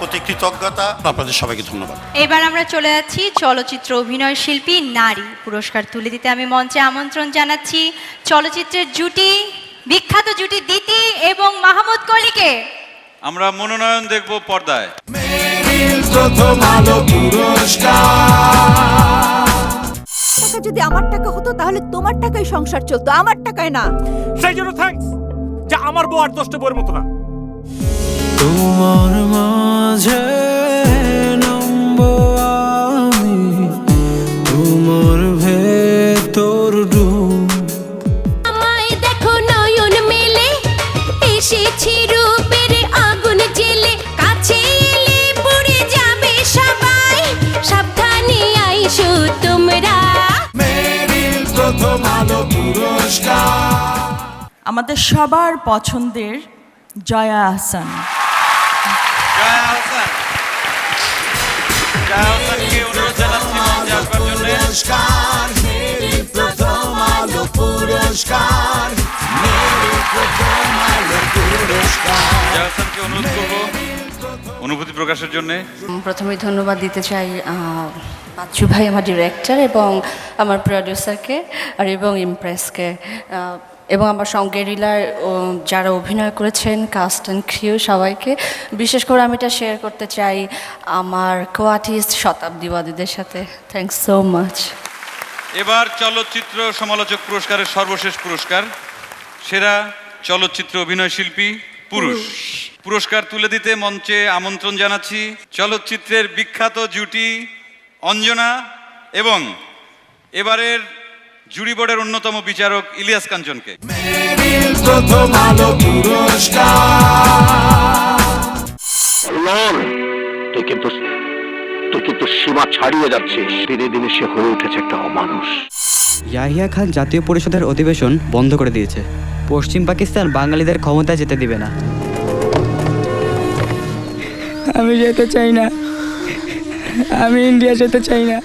প্রতি কৃতজ্ঞতা। আপনাদের সবাইকে ধন্যবাদ। এবার আমরা চলে যাচ্ছি চলচ্চিত্র অভিনয় শিল্পী নারী পুরস্কার তুলে দিতে আমি মঞ্চে আমন্ত্রণ জানাচ্ছি চলচ্চিত্রের জুটি, বিখ্যাত জুটি দিতি এবং মাহমুদ কলিকে। আমরা মনোনয়ন দেখব পর্দায়। প্রথম আলো পুরস্কার। টাকা যদি আমার টাকা হতো তাহলে তোমার টাকায় সংসার চলতো, আমার টাকায় না। সেই জন্য থ্যাঙ্কস যে আমার বউ আর 10টা বউয়ের মতো না। তোমার মাঝে নামবো আমি, তোমার ভেতর ডুব। আমায় দেখো নয়ন মেলে, এসেছি রূপের আগুন জেলে, কাছে এলে পুড়ে যাবে সবাই, সাবধানে আইসো তোমরা। মেরিল প্রথম আলো পুরস্কার। আমাদের সবার পছন্দের জয়া আহসান। জয়া আহসান, জয়া আহসানকে অনুরোধ জানাচ্ছি মঞ্চে আসবার জন্য। পুরস্কার মেরিল প্রথম আলো পুরস্কার, মেরিল প্রথম আলো পুরস্কার। জয়া আহসানকে অনুরোধ করব অনুভূতি প্রকাশের জন্য। প্রথমে ধন্যবাদ দিতে চাই বাচ্চু ভাই, আমার ডিরেক্টর, এবং আমার প্রডিউসারকে আর এবং ইমপ্রেসকে, এবং আমার সঙ্গে রিলার যারা অভিনয় করেছেন, কাস্ট অ্যান্ড ক্রিউ সবাইকে। বিশেষ করে আমি এটা শেয়ার করতে চাই আমার কো-আর্টিস্ট শতাব্দীবাদীদের সাথে। Thanks so much. এবার চলচ্চিত্র সমালোচক পুরস্কারের সর্বশেষ পুরস্কার, সেরা চলচ্চিত্র অভিনয় শিল্পী পুরুষ। পুরস্কার তুলে দিতে মঞ্চে আমন্ত্রণ জানাচ্ছি চলচ্চিত্রের বিখ্যাত জুটি অঞ্জনা এবং এবারের জুরি বোর্ডের অন্যতম বিচারক ইলিয়াস কাঞ্চনকে। মেরিল প্রথম আলো পুরস্কার। তুই কিন্তু সীমা ছাড়িয়ে যাচ্ছিস। দিনে দিনে সে হয়ে উঠেছে একটা অমানুষ। ইয়াহিয়া খান জাতীয় পরিষদের অধিবেশন বন্ধ করে দিয়েছে। পশ্চিম পাকিস্তান বাঙালিদের ক্ষমতায় যেতে দিবে না। আমি যেতে চাই না, আমি ইন্ডিয়া যেতে চাই না।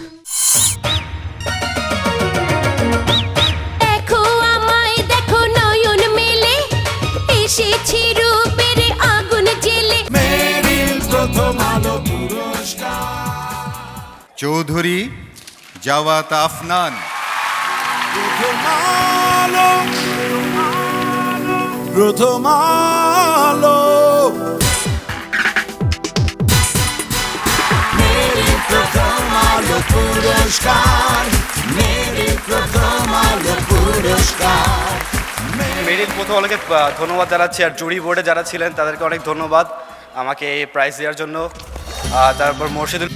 দেখো আমায় দেখো নয়ন মেলে, এসেছি রূপের আগুন জেলে। মেরিল প্রথম আলো পুরস্কার। চৌধুরী জাওয়াত আফনান। প্রথম আলো, প্রথম আলো। মেরিল প্রথম আলো পুরস্কার, মেরিল প্রথম আলো পুরস্কার। মেরিল প্রথম আলোকে ধন্যবাদ জানাচ্ছি, আর জুরি বোর্ডে যারা ছিলেন তাদেরকে অনেক ধন্যবাদ আমাকে এই প্রাইজ দেওয়ার জন্য। তারপর মোর্শেদুল